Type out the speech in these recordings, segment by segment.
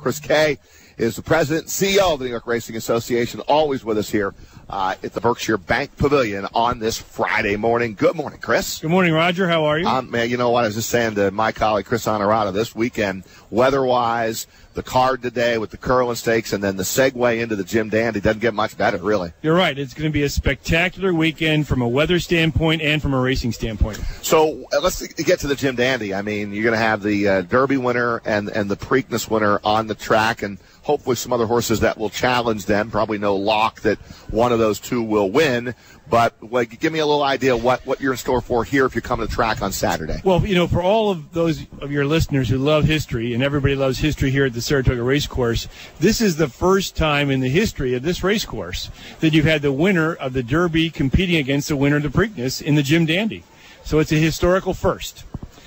Chris Kay is the president and CEO of the New York Racing Association, always with us here at the Berkshire Bank Pavilion on this Friday morning. Good morning, Chris. Good morning, Roger. How are you? Man, you know what? I was just saying to my colleague Chris Honorado, this weekend, weather-wise, the card today with the Curlin Stakes, and then the segue into the Jim Dandy doesn't get much better, really. You're right. It's going to be a spectacular weekend from a weather standpoint and from a racing standpoint. So let's get to the Jim Dandy. I mean, you're going to have the Derby winner and the Preakness winner on the track, and hopefully some other horses that will challenge them. Probably no lock that one of those two will win. But give me a little idea what you're in store for here if you come to the track on Saturday. Well, for all of those of your listeners who love history, and everybody loves history here at the Saratoga Racecourse, this is the first time in the history of this racecourse that you've had the winner of the Derby competing against the winner of the Preakness in the Jim Dandy. So it's a historical first.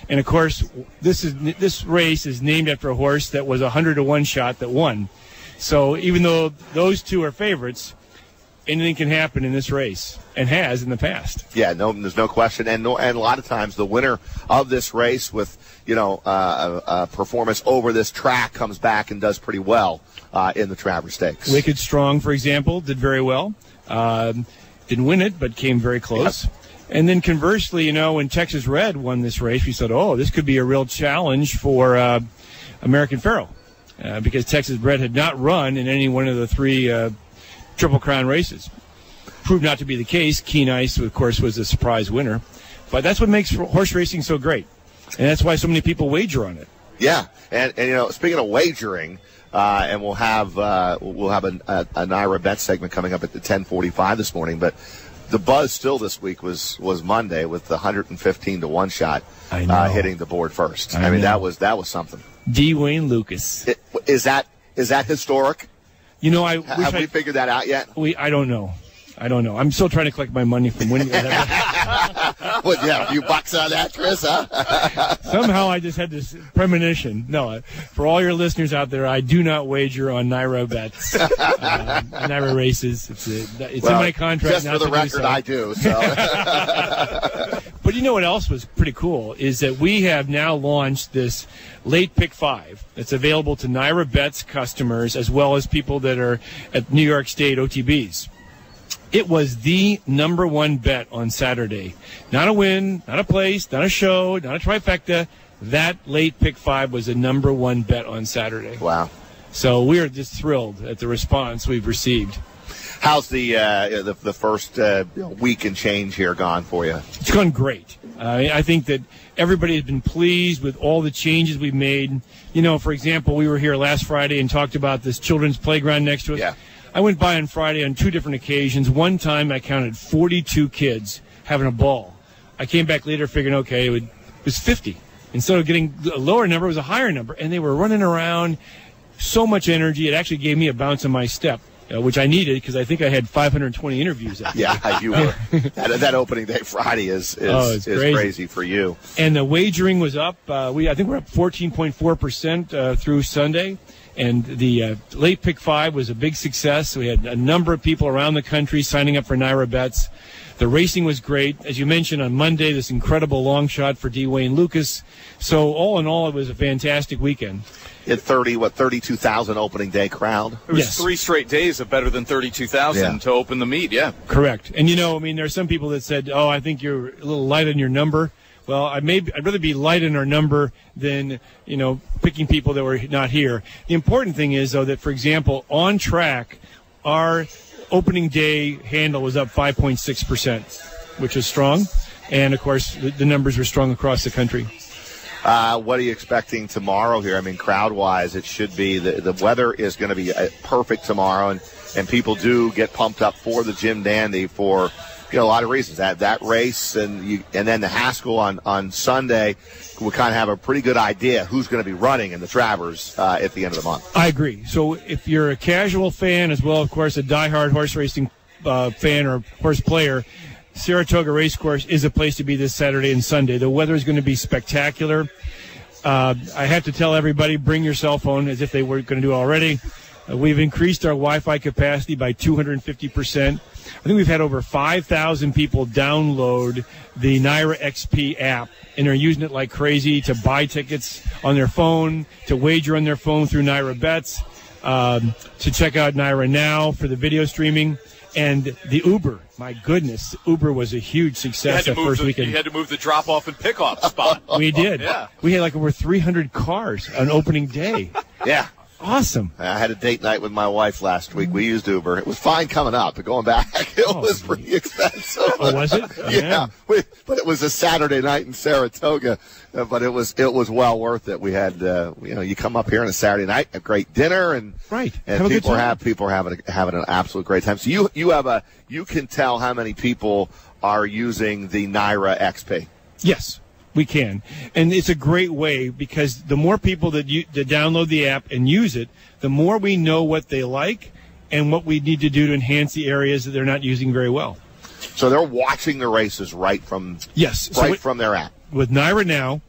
And, of course, this race is named after a horse that was a 100-to-1 shot that won. So even though those two are favorites, anything can happen in this race, and has in the past. Yeah, no, there's no question. And a lot of times the winner of this race with, performance over this track comes back and does pretty well in the Travers Stakes. Wicked Strong, for example, did very well. Didn't win it, but came very close. Yep. And then conversely, when Texas Red won this race, we said, this could be a real challenge for American Pharoah because Texas Red had not run in any one of the three Triple Crown races. Proved not to be the case. Keen Ice, of course, was a surprise winner. But that's what makes horse racing so great. And that's why so many people wager on it. Yeah. And speaking of wagering, and we'll have a Naira Bet segment coming up at the 10:45 this morning, but the buzz still this week was Monday with the 115-to-1 shot hitting the board first. I mean, that was something. Dwayne Lucas. Is that historic? Have we figured that out yet? I don't know. I'm still trying to collect my money from winning. Well, yeah, a few bucks on that, Chris, huh? Somehow I just had this premonition. No, for all your listeners out there, I do not wager on Naira bets, Naira races. It's in my contract. Just for the record, I do. So. But what else was pretty cool is that we have now launched this late pick 5 that's available to Naira Bets customers as well as people that are at New York State OTBs. It was the number one bet on Saturday. Not a win, not a place, not a show, not a trifecta. That late pick 5 was the number one bet on Saturday. Wow. So we are just thrilled at the response we've received. How's the first week and change here gone for you? It's gone great. I think that everybody has been pleased with all the changes we've made. For example, we were here last Friday and talked about this children's playground next to us. Yeah. I went by on Friday on 2 different occasions. One time I counted 42 kids having a ball. I came back later figuring, okay, it was 50. Instead of getting a lower number, it was a higher number. And they were running around, so much energy. It actually gave me a bounce in my step. Which I needed because I think I had 520 interviews that day. Yeah, you were. that opening day Friday is crazy for you. And the wagering was up. I think we're up 14.4% through Sunday. And the late pick 5 was a big success. We had a number of people around the country signing up for Naira Bets. The racing was great. As you mentioned on Monday, this incredible long shot for Dwayne Lucas. So all in all, it was a fantastic weekend. At 32,000 opening day crowd? It was 3 straight days of better than 32,000 to open the meet, yeah. Correct. And, there are some people that said, I think you're a little light on your number. Well, I'd rather be light in our number than, picking people that were not here. The important thing is, though, that, for example, on track, our opening day handle was up 5.6%, which is strong. And, of course, the numbers were strong across the country. What are you expecting tomorrow here? I mean, crowd-wise, it should be the weather is going to be perfect tomorrow, and people do get pumped up for the Jim Dandy for a lot of reasons. That race and then the Haskell on Sunday, we kind of have a pretty good idea who's going to be running in the Travers at the end of the month. I agree. So if you're a casual fan as well, of course, a diehard horse racing fan or horse player, Saratoga Racecourse is a place to be this Saturday and Sunday. The weather is going to be spectacular. I have to tell everybody, bring your cell phone as if they were going to do already. We've increased our Wi-Fi capacity by 250%. I think we've had over 5,000 people download the Naira XP app and are using it like crazy to buy tickets on their phone, to wager on their phone through Naira Bets, to check out Naira Now for the video streaming. And the Uber, my goodness, Uber was a huge success that first weekend. You had to move the drop-off and pick-off spot. We did. Yeah. We had like over 300 cars on opening day. Yeah. Awesome. I had a date night with my wife last week. We used Uber. It was fine coming up, but going back, it was pretty expensive. Oh, was it? Yeah. But it was a Saturday night in Saratoga, but it was well worth it. We had, you come up here on a Saturday night, a great dinner, and right, and people are having an absolute great time. So you can tell how many people are using the Naira XP. Yes. We can. And it's a great way because the more people that download the app and use it, the more we know what they like and what we need to do to enhance the areas that they're not using very well. So they're watching the races right from from their app. With Naira Now,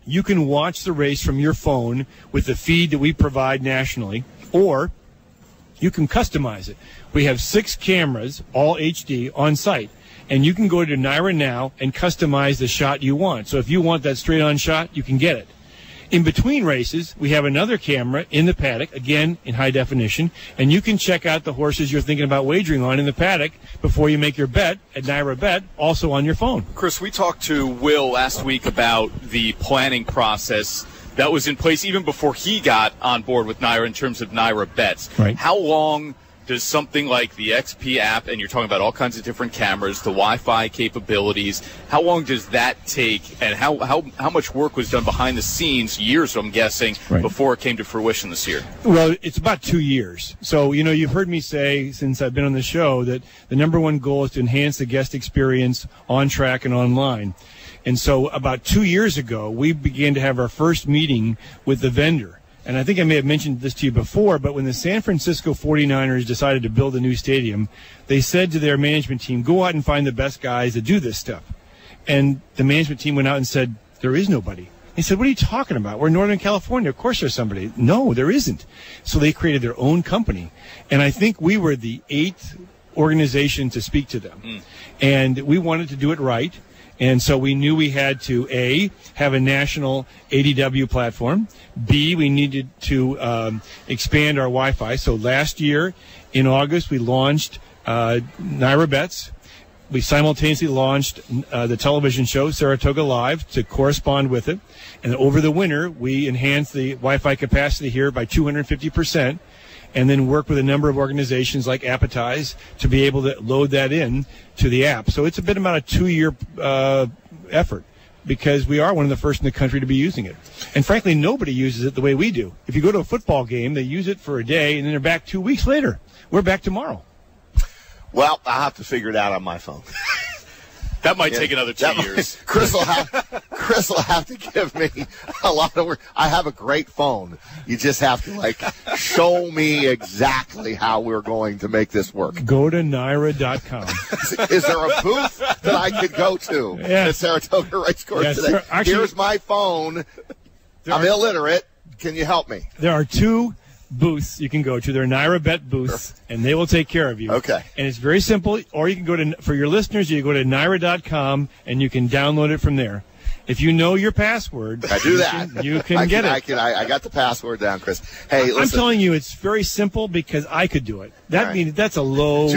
you can watch the race from your phone with the feed that we provide nationally, or you can customize it. We have 6 cameras, all HD, on site. And you can go to Naira Now and customize the shot you want. So if you want that straight-on shot, you can get it. In between races, we have another camera in the paddock, again, in high definition, and you can check out the horses you're thinking about wagering on in the paddock before you make your bet at Naira Bet, also on your phone. Chris, we talked to Will last week about the planning process that was in place even before he got on board with Naira in terms of Naira Bets. Right. How long does something like the XP app, and you're talking about all kinds of different cameras, the Wi-Fi capabilities, how long does that take, and how much work was done behind the scenes, years, I'm guessing, before it came to fruition this year? Well, it's about 2 years. So, you've heard me say since I've been on the show that the number one goal is to enhance the guest experience on track and online. And so about 2 years ago, we began to have our first meeting with the vendor. And I think I may have mentioned this to you before, but when the San Francisco 49ers decided to build a new stadium, they said to their management team, go out and find the best guys to do this stuff. And the management team went out and said, there is nobody. They said, what are you talking about? We're in Northern California. Of course there's somebody. No, there isn't. So they created their own company. And I think we were the 8th organization to speak to them. And we wanted to do it right. And so we knew we had to, A, have a national ADW platform. B, we needed to expand our Wi-Fi. So last year in August, we launched Naira Bets. We simultaneously launched the television show, Saratoga Live, to correspond with it. And over the winter, we enhanced the Wi-Fi capacity here by 250%. And then work with a number of organizations like Appetize to be able to load that in to the app. So it's been about a 2-year effort because we are one of the first in the country to be using it. And frankly, nobody uses it the way we do. If you go to a football game, they use it for a day, and then they're back 2 weeks later. We're back tomorrow. Well, I'll have to figure it out on my phone. That might take another 2 years. Chris will have to give me a lot of work. I have a great phone. You just have to, show me exactly how we're going to make this work. Go to Naira.com. Is there a booth that I could go to at Saratoga Racecourse today? Here's my phone. I'm illiterate. Can you help me? There are 2 booths you can go to. They're Naira Bet booths, and they will take care of you. Okay. And it's very simple. Or you can go to, for your listeners, you go to Naira.com, and you can download it from there. If you know your password, I do that. You can get it. I got the password down, Chris. Hey, listen. I'm telling you, it's very simple because I could do it. That means that's a low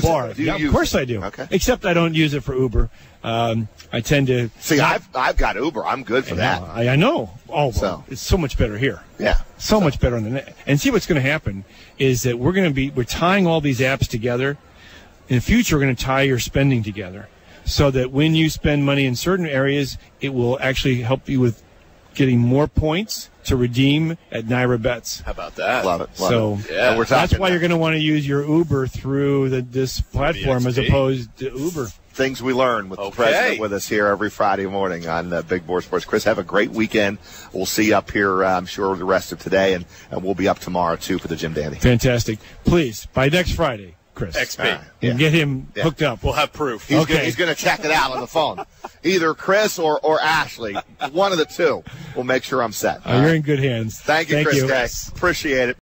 bar. Of course I do. Okay. Except I don't use it for Uber. I tend to see. I've got Uber. I'm good for that. I know. Oh, well, it's so much better here. Yeah. So much better on the net. And see what's going to happen is that we're tying all these apps together. In the future, we're going to tie your spending together, so that when you spend money in certain areas, it will actually help you with getting more points to redeem at Naira Bets. How about that? Love it. Yeah. That's why you're going to want to use your Uber through this platform as opposed to Uber. Things we learn with the president with us here every Friday morning on Big Board Sports. Chris, have a great weekend. We'll see you up here, I'm sure, the rest of today, and we'll be up tomorrow, too, for the Jim Dandy. Fantastic. Please, by next Friday, Chris. XP. And get him hooked up. We'll have proof. He's going to check it out on the phone. Either Chris or Ashley, one of the two. We'll make sure I'm set. You're in good hands. Thank you, Chris. Appreciate it.